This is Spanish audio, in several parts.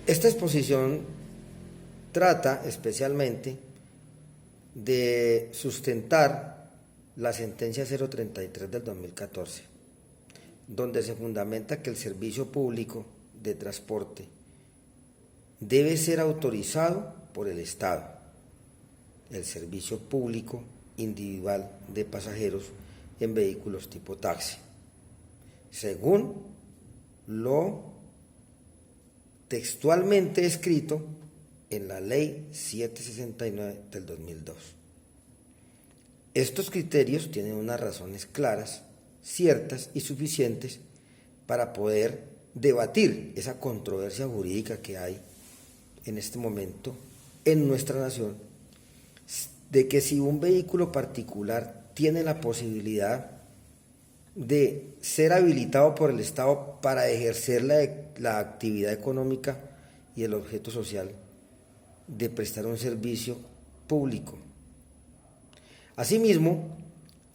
Esta exposición trata especialmente de sustentar la sentencia 033 del 2014, donde se fundamenta que el servicio público de transporte debe ser autorizado por el Estado, el servicio público individual de pasajeros en vehículos tipo taxi, según lo textualmente escrito en la Ley 769 del 2002. Estos criterios tienen unas razones claras, ciertas y suficientes para poder debatir esa controversia jurídica que hay en este momento en nuestra nación, de que si un vehículo particular tiene la posibilidad de ser habilitado por el Estado para ejercer la actividad económica y el objeto social de prestar un servicio público. Asimismo,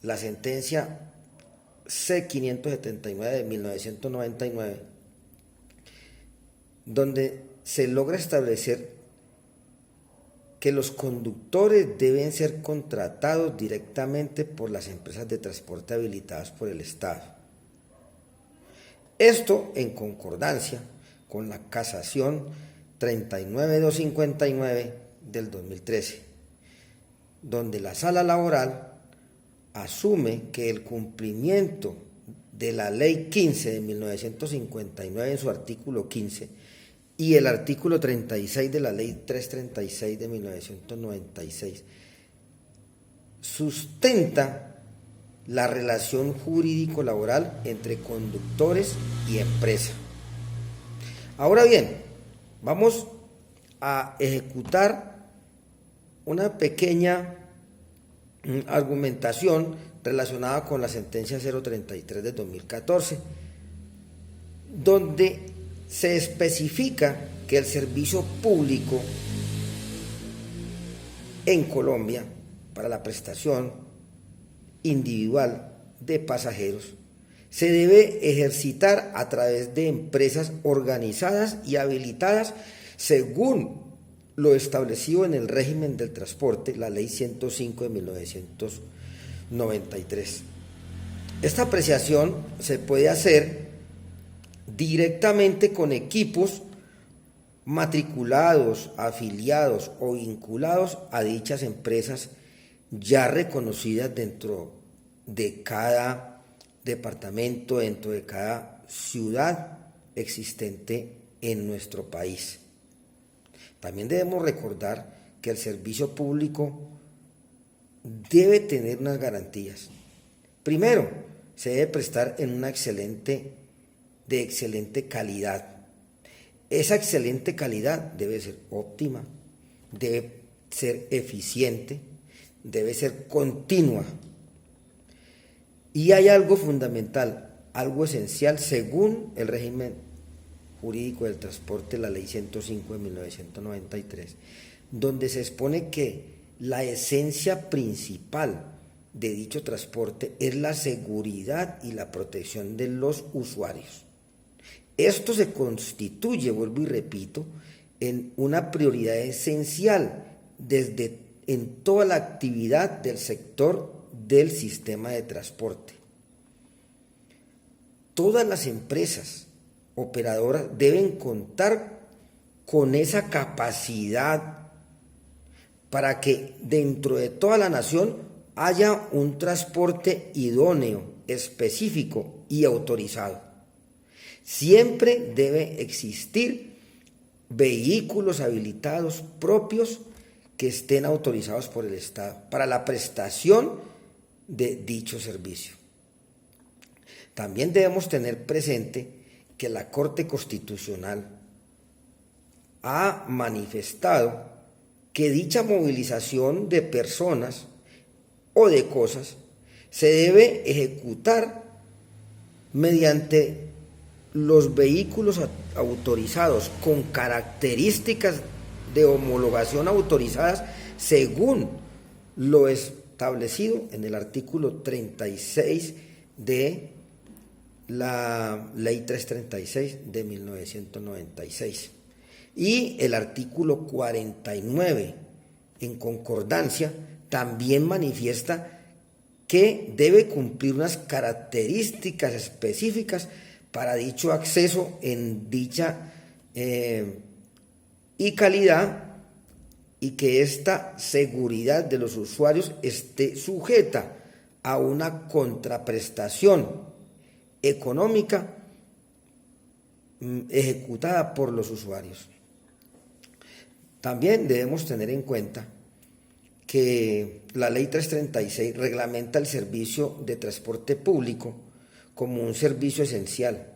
la sentencia C-579 de 1999, donde se logra establecer que los conductores deben ser contratados directamente por las empresas de transporte habilitadas por el Estado. Esto en concordancia con la casación 39259 del 2013, donde la Sala Laboral asume que el cumplimiento de la Ley 15 de 1959 en su artículo 15 y el artículo 36 de la Ley 336 de 1996 sustenta la relación jurídico-laboral entre conductores y empresa. Ahora bien, vamos a ejecutar una pequeña argumentación relacionada con la sentencia 033 de 2014, donde se especifica que el servicio público en Colombia para la prestación individual de pasajeros se debe ejercitar a través de empresas organizadas y habilitadas según lo establecido en el régimen del transporte, la Ley 105 de 1993. Esta apreciación se puede hacer directamente con equipos matriculados, afiliados o vinculados a dichas empresas ya reconocidas dentro de cada departamento, dentro de cada ciudad existente en nuestro país. También debemos recordar que el servicio público debe tener unas garantías. Primero, se debe prestar en una de excelente calidad. Esa excelente calidad debe ser óptima, debe ser eficiente, debe ser continua. Y hay algo fundamental, algo esencial según el régimen jurídico del transporte, la Ley 105 de 1993, donde se expone que la esencia principal de dicho transporte es la seguridad y la protección de los usuarios. Esto se constituye, vuelvo y repito, en una prioridad esencial en toda la actividad del sector del sistema de transporte. Todas las empresas operadoras deben contar con esa capacidad para que dentro de toda la nación haya un transporte idóneo, específico y autorizado. Siempre debe existir vehículos habilitados propios que estén autorizados por el Estado para la prestación de dicho servicio. También debemos tener presente que la Corte Constitucional ha manifestado que dicha movilización de personas o de cosas se debe ejecutar mediante los vehículos autorizados con características de homologación autorizadas según lo establecido en el artículo 36 de la Ley 336 de 1996. Y el artículo 49, en concordancia, también manifiesta que debe cumplir unas características específicas para dicho acceso en dicha y calidad, y que esta seguridad de los usuarios esté sujeta a una contraprestación económica ejecutada por los usuarios. También debemos tener en cuenta que la Ley 336 reglamenta el servicio de transporte público como un servicio esencial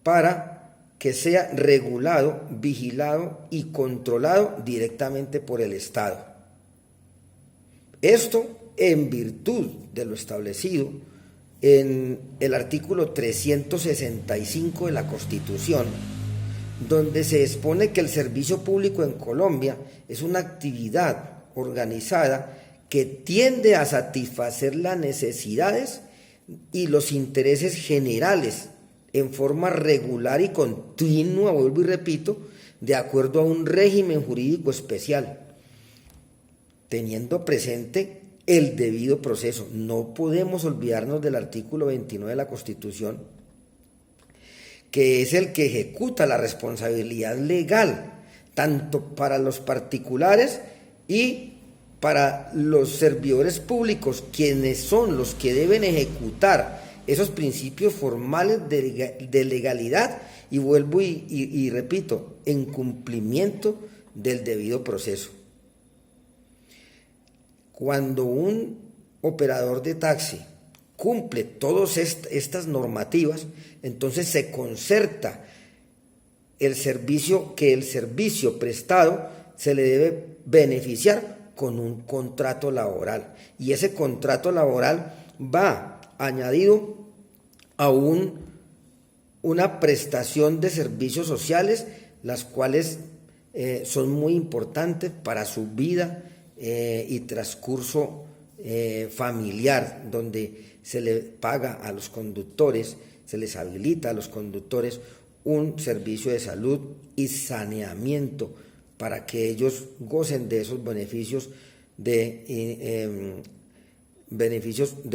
para que sea regulado, vigilado y controlado directamente por el Estado. Esto en virtud de lo establecido en el artículo 365 de la Constitución, donde se expone que el servicio público en Colombia es una actividad organizada que tiende a satisfacer las necesidades y los intereses generales en forma regular y continua, vuelvo y repito, de acuerdo a un régimen jurídico especial, teniendo presente el debido proceso. No podemos olvidarnos del artículo 29 de la Constitución, que es el que ejecuta la responsabilidad legal, tanto para los particulares y para los servidores públicos, quienes son los que deben ejecutar esos principios formales de legalidad, y vuelvo y repito, en cumplimiento del debido proceso. Cuando un operador de taxi cumple todas estas normativas, entonces se concerta el servicio prestado se le debe beneficiar con un contrato laboral, y ese contrato laboral va añadido a una prestación de servicios sociales, las cuales son muy importantes para su vida y transcurso familiar, donde se le paga a los conductores, se les habilita a los conductores un servicio de salud y saneamiento para que ellos gocen de esos beneficios de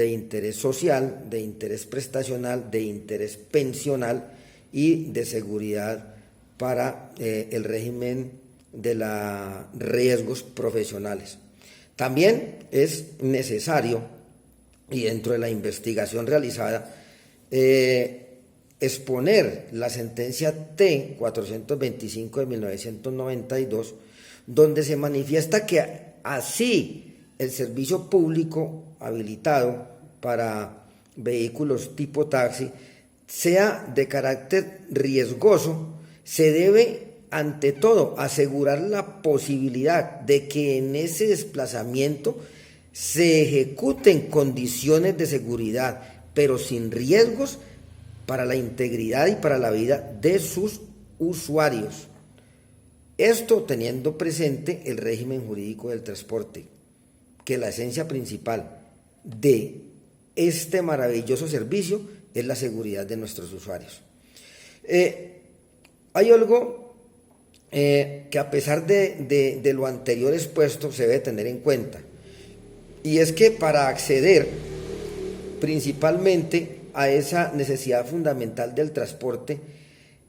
interés social, de interés prestacional, de interés pensional y de seguridad para el régimen de los riesgos profesionales. También es necesario, y dentro de la investigación realizada, exponer la sentencia T-425 de 1992, donde se manifiesta que así el servicio público habilitado para vehículos tipo taxi sea de carácter riesgoso, se debe ante todo asegurar la posibilidad de que en ese desplazamiento se ejecuten condiciones de seguridad, pero sin riesgos para la integridad y para la vida de sus usuarios. Esto teniendo presente el régimen jurídico del transporte, que la esencia principal de este maravilloso servicio es la seguridad de nuestros usuarios. Hay algo que a pesar de lo anterior expuesto se debe tener en cuenta, y es que para acceder principalmente a esa necesidad fundamental del transporte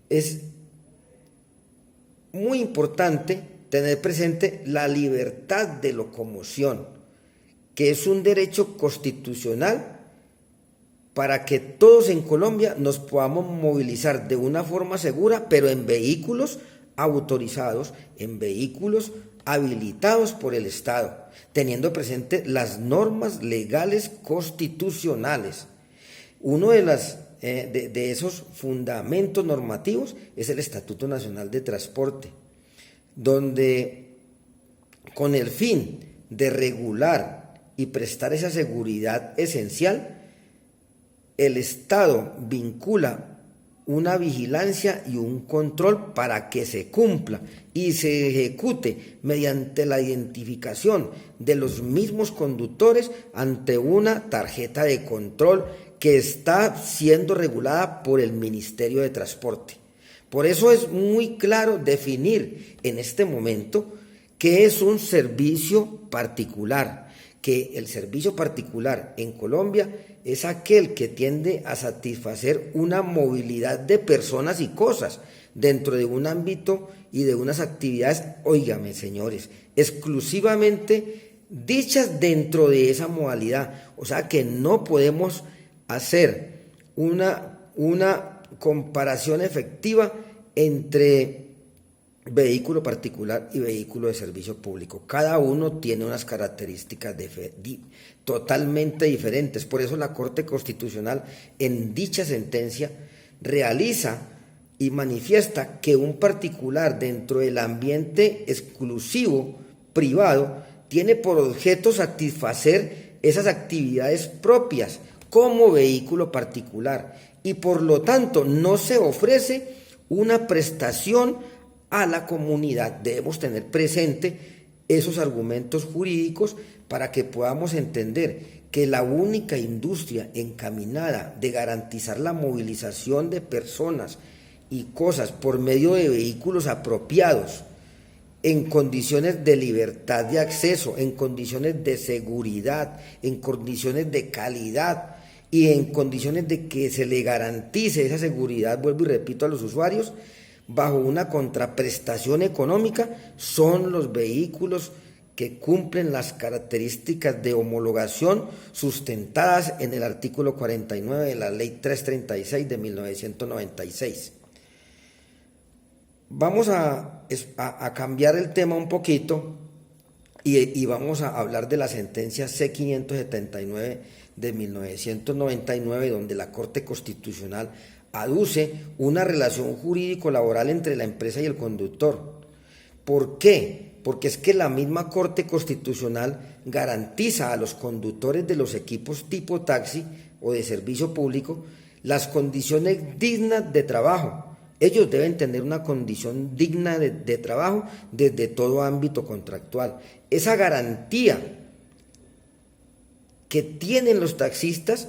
es muy importante tener presente la libertad de locomoción, que es un derecho constitucional para que todos en Colombia nos podamos movilizar de una forma segura, pero en vehículos autorizados, en vehículos habilitados por el Estado, teniendo presente las normas legales constitucionales. Uno de esos fundamentos normativos es el Estatuto Nacional de Transporte, donde con el fin de regular y prestar esa seguridad esencial, el Estado vincula una vigilancia y un control para que se cumpla y se ejecute mediante la identificación de los mismos conductores ante una tarjeta de control que está siendo regulada por el Ministerio de Transporte. Por eso es muy claro definir en este momento qué es un servicio particular, que el servicio particular en Colombia es aquel que tiende a satisfacer una movilidad de personas y cosas dentro de un ámbito y de unas actividades, óigame señores, exclusivamente dichas dentro de esa modalidad. O sea que no podemos hacer una comparación efectiva entre vehículo particular y vehículo de servicio público. Cada uno tiene unas características totalmente diferentes. Por eso la Corte Constitucional en dicha sentencia realiza y manifiesta que un particular dentro del ambiente exclusivo privado tiene por objeto satisfacer esas actividades propias como vehículo particular y por lo tanto no se ofrece una prestación a la comunidad. Debemos tener presente esos argumentos jurídicos para que podamos entender que la única industria encaminada de garantizar la movilización de personas y cosas por medio de vehículos apropiados, en condiciones de libertad de acceso, en condiciones de seguridad, en condiciones de calidad y en condiciones de que se le garantice esa seguridad, vuelvo y repito, a los usuarios, bajo una contraprestación económica, son los vehículos que cumplen las características de homologación sustentadas en el artículo 49 de la Ley 336 de 1996. Vamos a cambiar el tema un poquito y vamos a hablar de la sentencia C579 de 1999, donde la Corte Constitucional aduce una relación jurídico-laboral entre la empresa y el conductor. ¿Por qué? Porque es que la misma Corte Constitucional garantiza a los conductores de los equipos tipo taxi o de servicio público las condiciones dignas de trabajo. Ellos deben tener una condición digna de trabajo desde todo ámbito contractual. Esa garantía que tienen los taxistas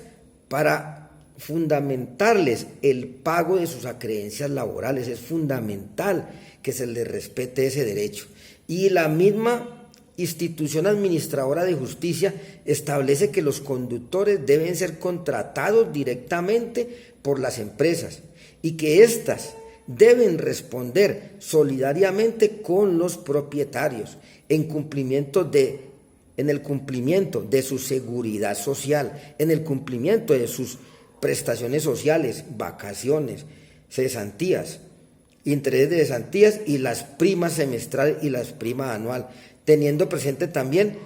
para fundamentarles el pago de sus acreencias laborales, es fundamental que se les respete ese derecho. Y la misma institución administradora de justicia establece que los conductores deben ser contratados directamente por las empresas y que éstas deben responder solidariamente con los propietarios en el cumplimiento de su seguridad social, en el cumplimiento de sus prestaciones sociales, vacaciones, cesantías, intereses de cesantías y las primas semestral y las primas anual, teniendo presente también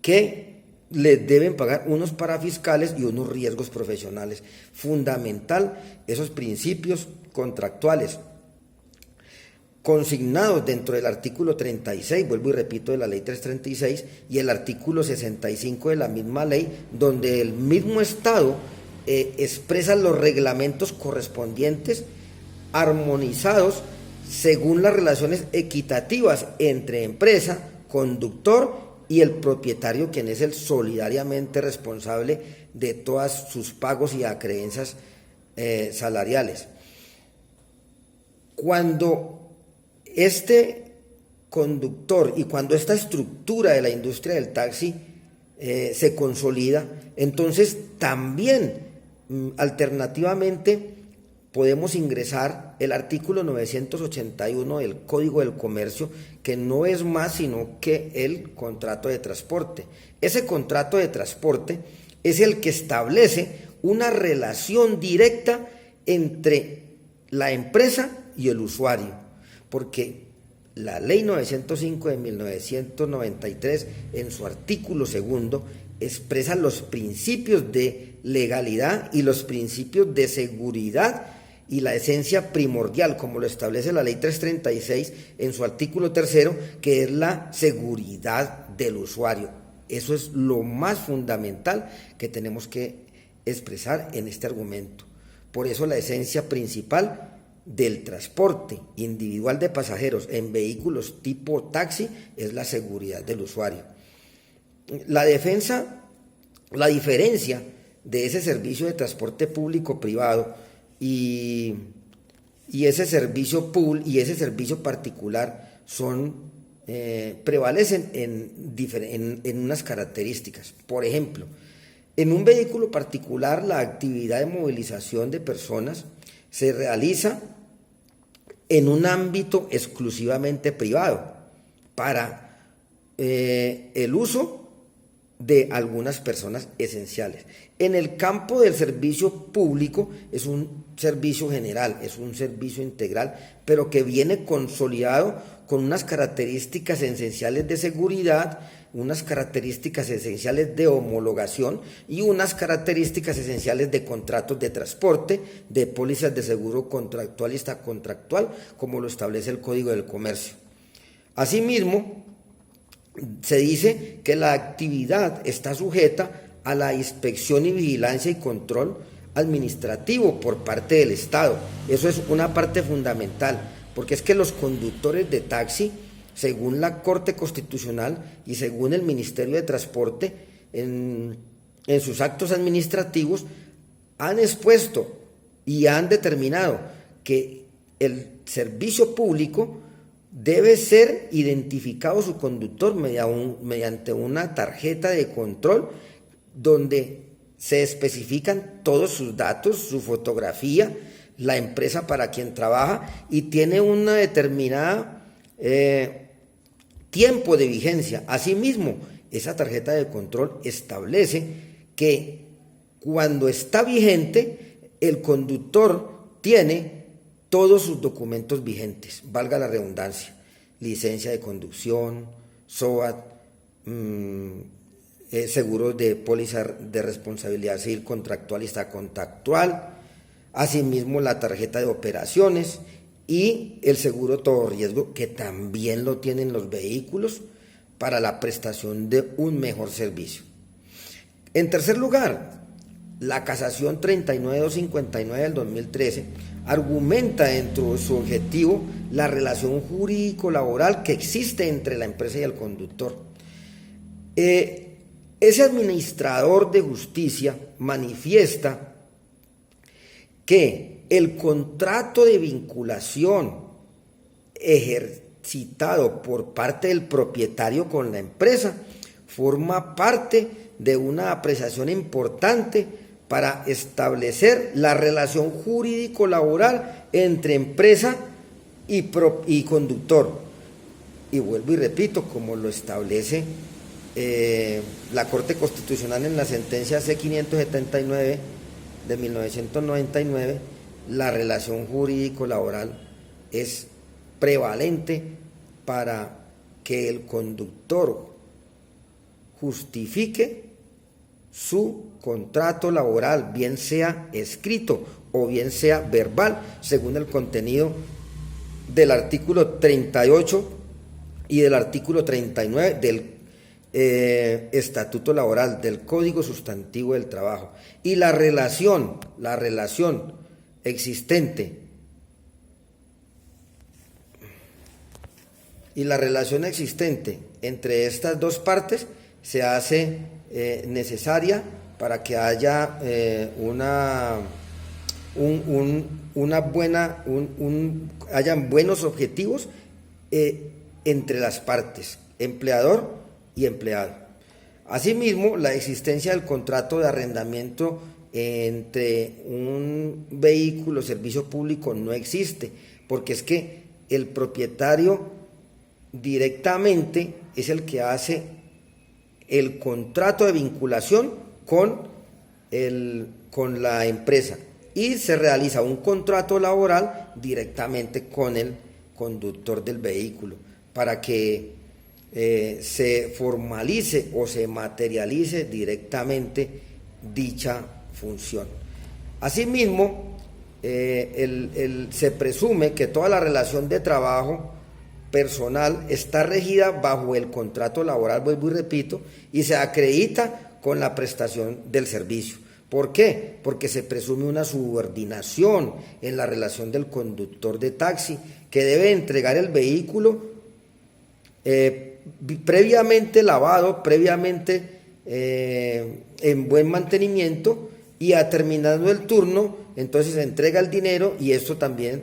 que les deben pagar unos parafiscales y unos riesgos profesionales. Fundamental esos principios contractuales consignados dentro del artículo 36, vuelvo y repito, de la ley 336 y el artículo 65 de la misma ley, donde el mismo Estado expresa los reglamentos correspondientes armonizados según las relaciones equitativas entre empresa, conductor y el propietario, quien es el solidariamente responsable de todas sus pagos y acreencias salariales. Cuando este conductor y cuando esta estructura de la industria del taxi se consolida, entonces también alternativamente podemos ingresar el artículo 981 del Código del Comercio, que no es más sino que el contrato de transporte. Ese contrato de transporte es el que establece una relación directa entre la empresa y el usuario, porque la ley 905 de 1993 en su artículo segundo expresa los principios de legalidad y los principios de seguridad y la esencia primordial, como lo establece la ley 336 en su artículo tercero, que es la seguridad del usuario. Eso es lo más fundamental que tenemos que expresar en este argumento. Por eso la esencia principal del transporte individual de pasajeros en vehículos tipo taxi es la seguridad del usuario. La diferencia de ese servicio de transporte público privado y y ese servicio pool y ese servicio particular prevalecen en unas características. Por ejemplo, en un vehículo particular la actividad de movilización de personas se realiza en un ámbito exclusivamente privado para el uso de algunas personas esenciales. En el campo del servicio público es un servicio general, es un servicio integral, pero que viene consolidado con unas características esenciales de seguridad, unas características esenciales de homologación y unas características esenciales de contratos de transporte, de pólizas de seguro contractual y extracontractual, como lo establece el Código del Comercio. Asimismo, se dice que la actividad está sujeta a la inspección y vigilancia y control administrativo por parte del Estado. Eso es una parte fundamental, porque es que los conductores de taxi, según la Corte Constitucional y según el Ministerio de Transporte, en sus actos administrativos, han expuesto y han determinado que el servicio público debe ser identificado su conductor mediante una tarjeta de control donde se especifican todos sus datos, su fotografía, la empresa para quien trabaja y tiene una determinada tiempo de vigencia. Asimismo, esa tarjeta de control establece que cuando está vigente, el conductor tiene todos sus documentos vigentes, valga la redundancia, licencia de conducción, SOAT, seguros de póliza de responsabilidad civil contractual y extracontractual, asimismo la tarjeta de operaciones y el seguro todo riesgo, que también lo tienen los vehículos para la prestación de un mejor servicio. En tercer lugar, la casación 39259 del 2013 argumenta dentro de su objetivo la relación jurídico-laboral que existe entre la empresa y el conductor. Ese administrador de justicia manifiesta que el contrato de vinculación ejercitado por parte del propietario con la empresa forma parte de una apreciación importante para establecer la relación jurídico-laboral entre empresa y conductor. Y vuelvo y repito, como lo establece la Corte Constitucional en la sentencia C-579 de 1999, la relación jurídico-laboral es prevalente para que el conductor justifique su contrato laboral, bien sea escrito o bien sea verbal, según el contenido del artículo 38 y del artículo 39 del Estatuto Laboral, del Código Sustantivo del Trabajo. Y la relación existente entre estas dos partes se hace necesaria para que haya hayan buenos objetivos entre las partes, empleador y empleado. Asimismo, la existencia del contrato de arrendamiento entre un vehículo o servicio público no existe, porque es que el propietario directamente es el que hace el contrato de vinculación con la empresa y se realiza un contrato laboral directamente con el conductor del vehículo para que se formalice o se materialice directamente dicha función. Asimismo, se presume que toda la relación de trabajo personal está regida bajo el contrato laboral, vuelvo y repito, y se acredita con la prestación del servicio. ¿Por qué? Porque se presume una subordinación en la relación del conductor de taxi, que debe entregar el vehículo previamente lavado, previamente en buen mantenimiento, y terminando el turno, entonces se entrega el dinero y esto también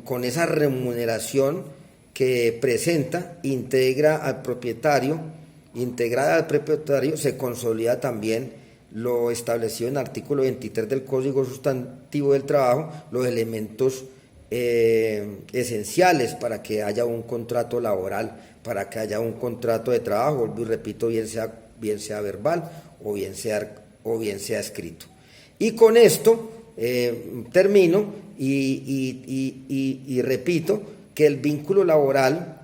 con esa remuneración que presenta, integrada al propietario, se consolida también lo establecido en el artículo 23 del Código Sustantivo del Trabajo, los elementos esenciales para que haya un contrato laboral, para que haya un contrato de trabajo, vuelvo y repito, bien sea verbal o bien sea escrito. Y con esto termino y repito que el vínculo laboral,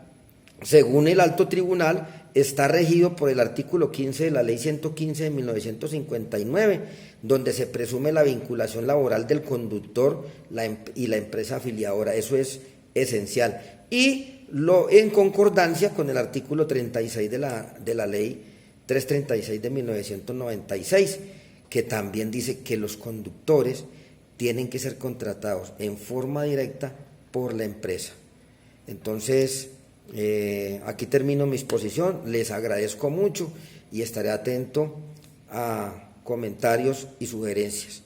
según el alto tribunal, está regido por el artículo 15 de la Ley 115 de 1959, donde se presume la vinculación laboral del conductor y la empresa afiliadora. Eso es esencial. Y en concordancia con el artículo 36 de la Ley 336 de 1996, que también dice que los conductores tienen que ser contratados en forma directa por la empresa. Entonces, aquí termino mi exposición, les agradezco mucho y estaré atento a comentarios y sugerencias.